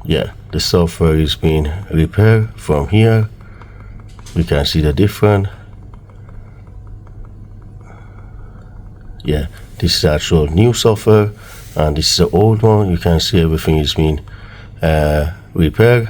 yeah, the software is being repaired from here. We can see the difference. Yeah, this is the actual new software, and this is the old one. You can see everything is being repaired.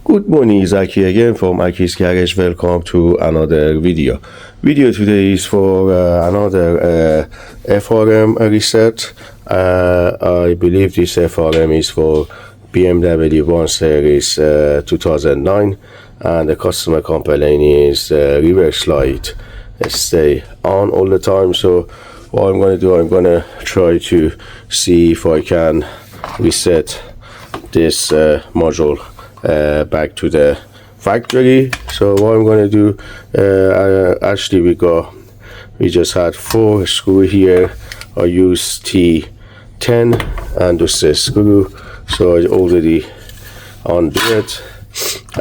Good morning, it's Aki again from Aki's Garage. Welcome to another video. Video today is for another FRM reset. I believe this FRM is for BMW 1 Series 2009, and the customer complaint is reverse light stay on all the time. So what I'm going to do, I'm going to try to see if I can reset this module back to the factory. So what I'm going to do, actually we just had 4 screw here. I used T10 and just a screw, so I already undo it,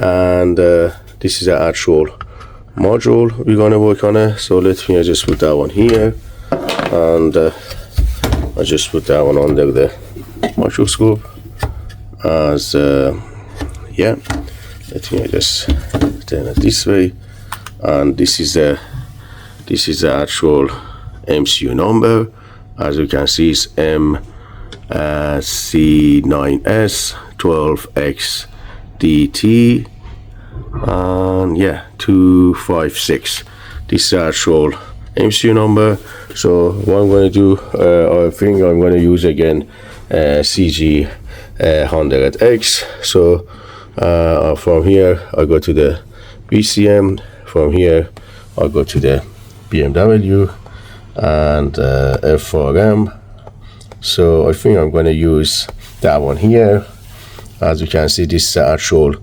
and this is the actual module we're going to work on it. So let me just put that one here, and I just put that one under the microscope as yeah, let me just turn it this way, and this is the actual MCU number. As you can see, it's C9S 12X DT, and yeah, 256. This is the actual MCU number. So what I'm going to do, I think I'm going to use again CG100X. So from here I go to the BCM, from here I go to the BMW and FRM. So I think I'm going to use that one here. As you can see, this is the actual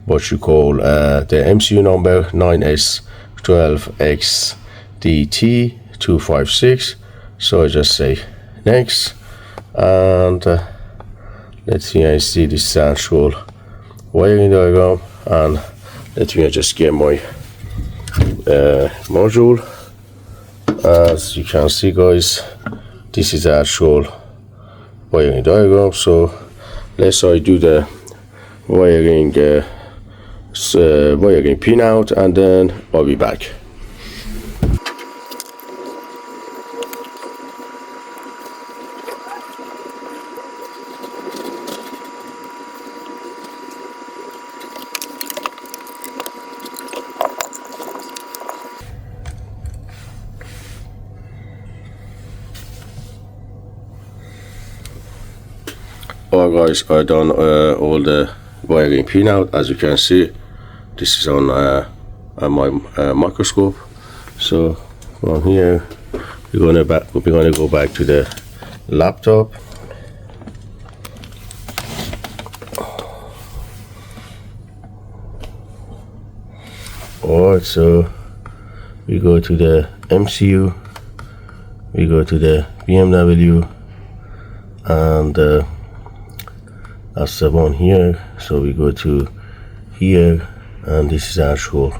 what you call the MCU number, 9S12X DT 256. So I just say next, and let me see this actual wiring diagram, and let me just get my module. As you can see, guys, this is the actual wiring diagram. So let's I do the wiring wiring pin out, and then I'll be back. Alright guys, I done all the wiring pin out. As you can see, this is on my microscope. So from here we're gonna go back to the laptop. Alright, so we go to the MCU, we go to the BMW, and that's the one here. So we go to here, and this is the actual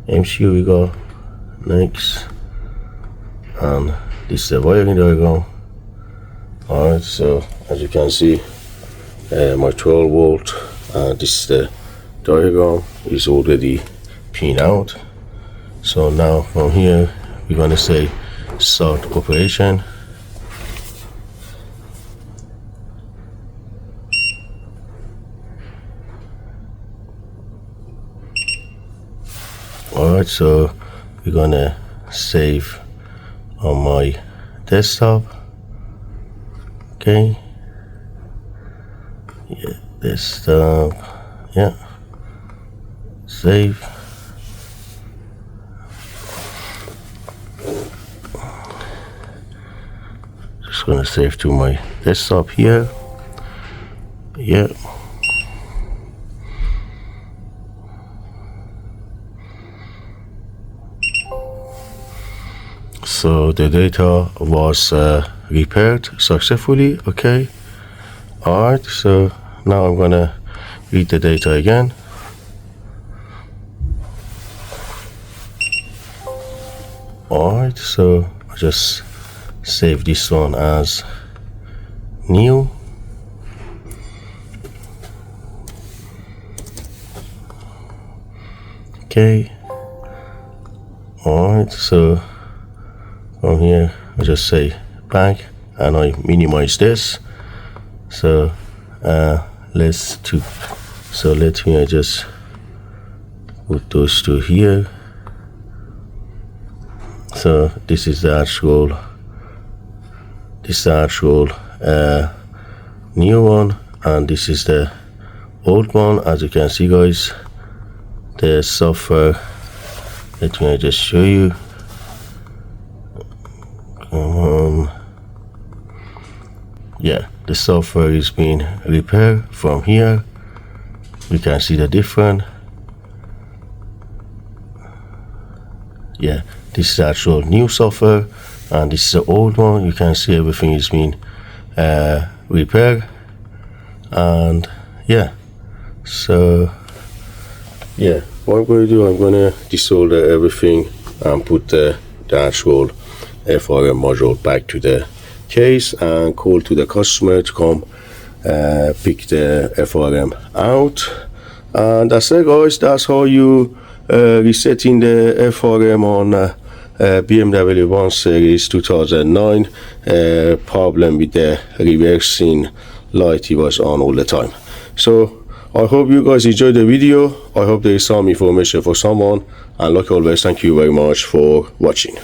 MCU we go next, and this is the wiring diagram. Alright, so as you can see, my 12 volt, this is the diagram, is already pin out. So now from here we're going to say start operation. Alright, so we're gonna save on my desktop. Okay, yeah, desktop, yeah, save. Just gonna save to my desktop here. Yeah. So the data was repaired successfully. Okay, alright, so now I'm gonna read the data again. Alright, so I just save this one as new. Okay. Alright, so from here I just say back and I minimize this. So let me just put those two here. So this is the actual new one, and this is the old one. As you can see, guys, the software, let me just show you. Yeah, the software is being repaired from here. We can see the difference. Yeah, this is the actual new software, and this is the old one. You can see everything is being repaired. And yeah, so yeah, what I'm going to do, I'm going to desolder everything and put the actual FRM module back to the case and call to the customer to come pick the FRM out. And that's it, guys. That's how you resetting the FRM on BMW 1 Series 2009. Problem with the reversing light, it was on all the time. So I hope you guys enjoyed the video. I hope there is some information for someone, and like always, thank you very much for watching.